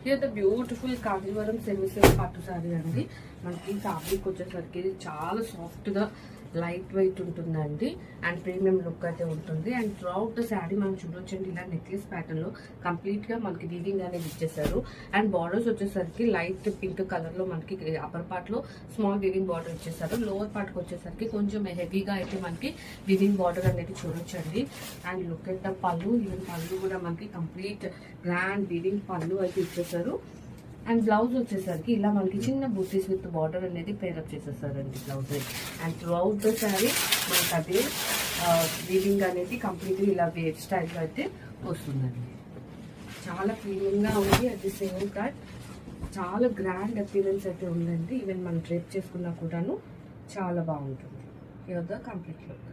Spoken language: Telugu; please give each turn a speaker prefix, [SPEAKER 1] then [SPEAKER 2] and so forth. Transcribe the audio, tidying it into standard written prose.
[SPEAKER 1] Here the beautiful Kanjeevaram semi silk పట్టు సారీ అండి. మనకి ఫ్యాబ్రిక్ వచ్చేసరికి ఇది చాలా సాఫ్ట్ గా లైట్ వెయిట్ ఉంటుందండి అండ్ ప్రీమియం లుక్ అయితే ఉంటుంది. అండ్ త్రూఅవుట్ ద శారీ మనం చూడొచ్చండి ఇలా నెక్లెస్ ప్యాటర్న్ లో కంప్లీట్ గా మనకి వీవింగ్ అనేది ఇచ్చేసారు. అండ్ బార్డర్స్ వచ్చేసరికి లైట్ పింక్ కలర్ లో మనకి అప్పర్ పార్ట్ లో స్మాల్ వీవింగ్ బార్డర్ ఇచ్చేసారు. లోవర్ పార్ట్ కి వచ్చేసరికి కొంచెం హెవీగా అయితే మనకి వీవింగ్ బార్డర్ అనేది చూడొచ్చండి. అండ్ లుక్ ఎట్ ద పళ్ళు, ఈవెన్ పళ్ళు కూడా మనకి కంప్లీట్ గ్రాండ్ వీవింగ్ పళ్ళు అయితే ఇచ్చేసారు. అండ్ బ్లౌజ్ వచ్చేసరికి ఇలా మనకి చిన్న బూటీస్ విత్ బార్డర్ అనేది పేరప్ చేసేసారండి blouse. And throughout the sari మనకి అదే వీవింగ్ అనేది కంప్లీట్గా ఇలా వేవ్ స్టైల్లో అయితే వస్తుందండి. చాలా ప్రీమియంగా ఉంది. అట్ ది సేమ్ టైం చాలా గ్రాండ్ అపీరెన్స్ అయితే ఉందండి. ఈవెన్ మనం డ్రేప్ చేసుకున్నా కూడాను చాలా బాగుంటుంది. Here the complete look.